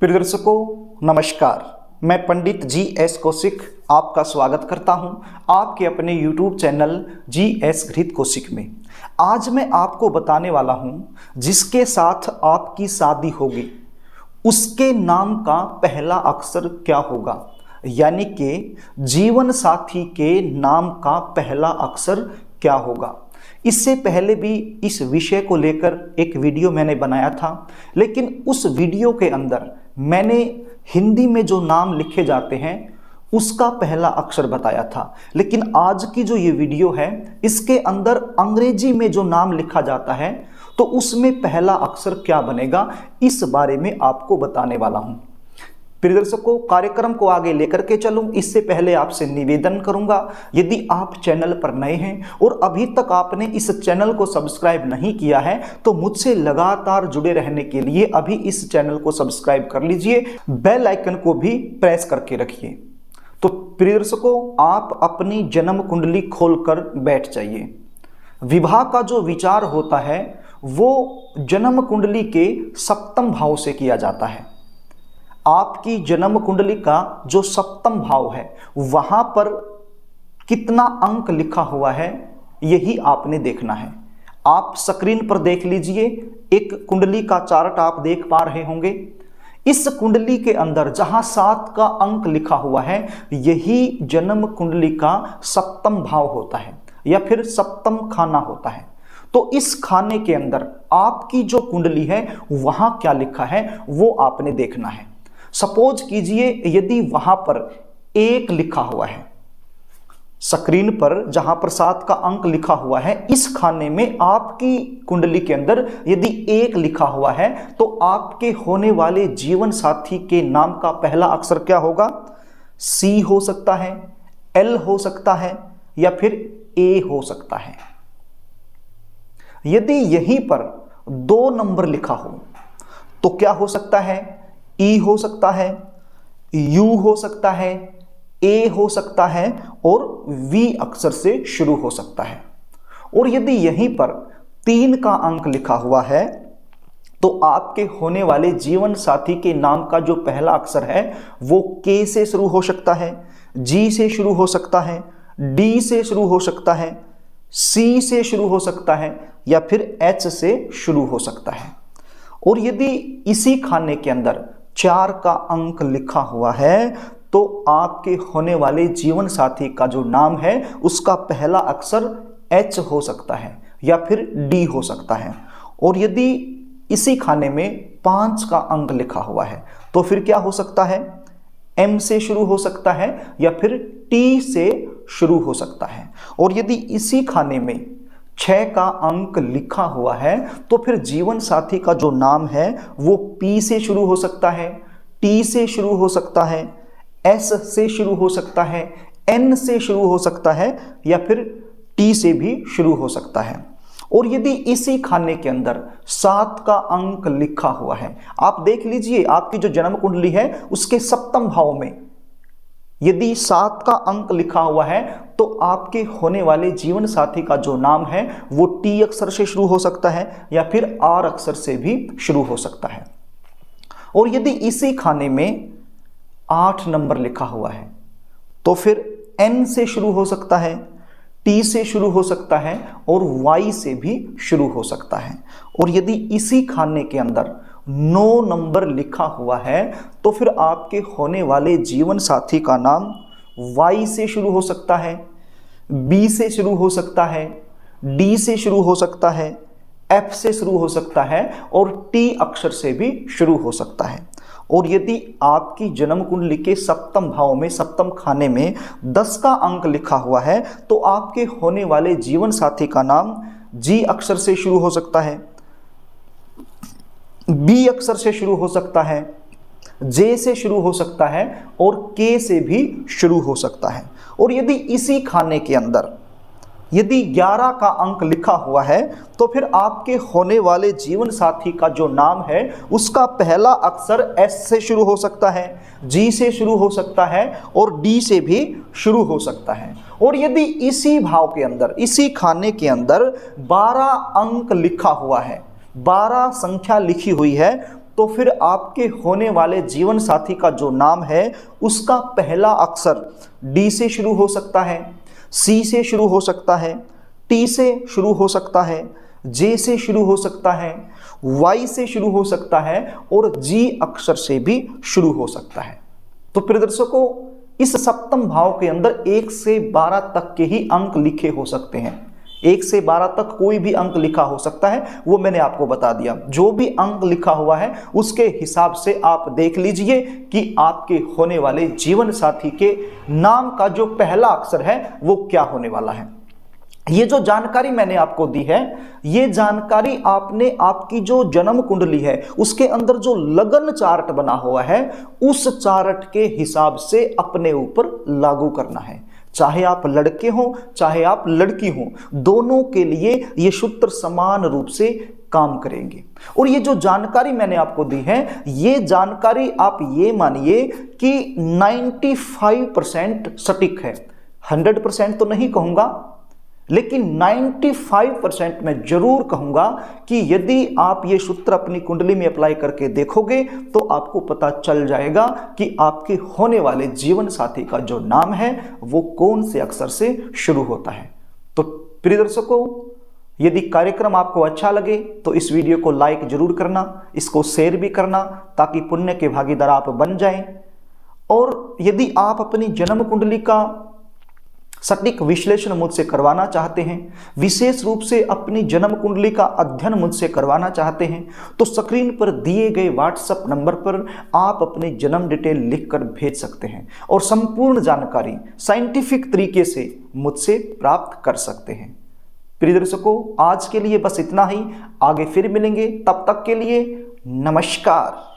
प्रिय दर्शकों नमस्कार। मैं पंडित जी.एस. कौशिक आपका स्वागत करता हूं आपके अपने YouTube चैनल जी.एस. घृत कौशिक में। आज मैं आपको बताने वाला हूं जिसके साथ आपकी शादी होगी उसके नाम का पहला अक्षर क्या होगा, यानी कि जीवन साथी के नाम का पहला अक्षर क्या होगा। इससे पहले भी इस विषय को लेकर एक वीडियो मैंने बनाया था, लेकिन उस वीडियो के अंदर मैंने हिंदी में जो नाम लिखे जाते हैं उसका पहला अक्षर बताया था। लेकिन आज की जो ये वीडियो है इसके अंदर अंग्रेजी में जो नाम लिखा जाता है तो उसमें पहला अक्षर क्या बनेगा, इस बारे में आपको बताने वाला हूं। प्रिय दर्शकों, कार्यक्रम को आगे लेकर के चलूं इससे पहले आपसे निवेदन करूंगा, यदि आप चैनल पर नए हैं और अभी तक आपने इस चैनल को सब्सक्राइब नहीं किया है तो मुझसे लगातार जुड़े रहने के लिए अभी इस चैनल को सब्सक्राइब कर लीजिए, बेल आइकन को भी प्रेस करके रखिए। तो प्रिय दर्शकों, आप अपनी जन्म कुंडली खोलकर बैठ जाइए। विवाह का जो विचार होता है वो जन्म कुंडली के सप्तम भाव से किया जाता है। आपकी जन्म कुंडली का जो सप्तम भाव है वहां पर कितना अंक लिखा हुआ है यही आपने देखना है। आप स्क्रीन पर देख लीजिए, एक कुंडली का चार्ट आप देख पा रहे होंगे। इस कुंडली के अंदर जहां 7 का अंक लिखा हुआ है यही जन्म कुंडली का सप्तम भाव होता है या फिर सप्तम खाना होता है। तो इस खाने के अंदर आपकी जो कुंडली है वहां क्या लिखा है वो आपने देखना है। सपोज कीजिए यदि वहां पर 1 लिखा हुआ है, स्क्रीन पर जहां पर 7 का अंक लिखा हुआ है, इस खाने में आपकी कुंडली के अंदर यदि 1 लिखा हुआ है तो आपके होने वाले जीवन साथी के नाम का पहला अक्षर क्या होगा? सी हो सकता है, एल हो सकता है या फिर ए हो सकता है। यदि यहीं पर 2 नंबर लिखा हो तो क्या हो सकता है? ई हो सकता है, यू हो सकता है, ए हो सकता है और वी अक्षर से शुरू हो सकता है। और यदि यहीं पर 3 का अंक लिखा हुआ है तो आपके होने वाले जीवन साथी के नाम का जो पहला अक्षर है वो के से शुरू हो सकता है, जी से शुरू हो सकता है, डी से शुरू हो सकता है, सी से शुरू हो सकता है या फिर एच से शुरू हो सकता है। और यदि इसी खाने के अंदर 4 का अंक लिखा हुआ है तो आपके होने वाले जीवन साथी का जो नाम है उसका पहला अक्षर एच हो सकता है या फिर डी हो सकता है। और यदि इसी खाने में 5 का अंक लिखा हुआ है तो फिर क्या हो सकता है? एम से शुरू हो सकता है या फिर टी से शुरू हो सकता है। और यदि इसी खाने में 6 का अंक लिखा हुआ है तो फिर जीवन साथी का जो नाम है वो पी से शुरू हो सकता है, टी से शुरू हो सकता है, एस से शुरू हो सकता है, एन से शुरू हो सकता है या फिर टी से भी शुरू हो सकता है। और यदि इसी खाने के अंदर 7 का अंक लिखा हुआ है, आप देख लीजिए आपकी जो जन्म कुंडली है उसके सप्तम भाव में यदि 7 का अंक लिखा हुआ है तो आपके होने वाले जीवन साथी का जो नाम है वो टी अक्षर से शुरू हो सकता है या फिर आर अक्षर से भी शुरू हो सकता है। और यदि इसी खाने में 8 नंबर लिखा हुआ है तो फिर एन से शुरू हो सकता है, टी से शुरू हो सकता है और वाई से भी शुरू हो सकता है। और यदि इसी खाने के अंदर 9 नंबर लिखा हुआ है तो फिर आपके होने वाले जीवन साथी का नाम वाई से शुरू हो सकता है, बी से शुरू हो सकता है, डी से शुरू हो सकता है, एफ से शुरू हो सकता है और टी अक्षर से भी शुरू हो सकता है। और यदि आपकी जन्म कुंडली के सप्तम भाव में सप्तम खाने में 10 का अंक लिखा हुआ है तो आपके होने वाले जीवन साथी का नाम जी अक्षर से शुरू हो सकता है, बी अक्षर से शुरू हो सकता है, जे से शुरू हो सकता है और के से भी शुरू हो सकता है। और यदि इसी खाने के अंदर यदि 11 का अंक लिखा हुआ है तो फिर आपके होने वाले जीवन साथी का जो नाम है उसका पहला अक्षर एस से शुरू हो सकता है, जी से शुरू हो सकता है और डी से भी शुरू हो सकता है। और यदि इसी भाव के अंदर इसी खाने के अंदर 12 अंक लिखा हुआ है, 12 संख्या लिखी हुई है तो फिर आपके होने वाले जीवन साथी का जो नाम है उसका पहला अक्षर डी से शुरू हो सकता है, सी से शुरू हो सकता है, टी से शुरू हो सकता है, जे से शुरू हो सकता है, वाई से शुरू हो सकता है और जी अक्षर से भी शुरू हो सकता है। तो प्रिय दर्शकों, इस सप्तम भाव के अंदर 1 से 12 तक के ही अंक लिखे हो सकते हैं। 1 से 12 तक कोई भी अंक लिखा हो सकता है, वो मैंने आपको बता दिया। जो भी अंक लिखा हुआ है उसके हिसाब से आप देख लीजिए कि आपके होने वाले जीवन साथी के नाम का जो पहला अक्षर है वो क्या होने वाला है। ये जो जानकारी मैंने आपको दी है, ये जानकारी आपने आपकी जो जन्म कुंडली है उसके अंदर जो लगन चार्ट बना हुआ है उस चार्ट के हिसाब से अपने ऊपर लागू करना है। चाहे आप लड़के हो चाहे आप लड़की हो, दोनों के लिए ये सूत्र समान रूप से काम करेंगे। और ये जो जानकारी मैंने आपको दी है, ये जानकारी आप ये मानिए कि 95% सटीक है। 100% तो नहीं कहूंगा, लेकिन 95% मैं जरूर कहूंगा कि यदि आप ये सूत्र अपनी कुंडली में अप्लाई करके देखोगे तो आपको पता चल जाएगा कि आपके होने वाले जीवन साथी का जो नाम है वो कौन से अक्षर से शुरू होता है। तो प्रिय दर्शकों, यदि कार्यक्रम आपको अच्छा लगे तो इस वीडियो को लाइक जरूर करना, इसको शेयर भी करना ताकि पुण्य के भागीदार आप बन जाएं। और यदि आप अपनी जन्म कुंडली का सटीक विश्लेषण मुझसे करवाना चाहते हैं, विशेष रूप से अपनी जन्म कुंडली का अध्ययन मुझसे करवाना चाहते हैं, तो स्क्रीन पर दिए गए व्हाट्सएप नंबर पर आप अपनी जन्म डिटेल लिखकर भेज सकते हैं और संपूर्ण जानकारी साइंटिफिक तरीके से मुझसे प्राप्त कर सकते हैं। प्रिय दर्शकों, आज के लिए बस इतना ही। आगे फिर मिलेंगे, तब तक के लिए नमस्कार।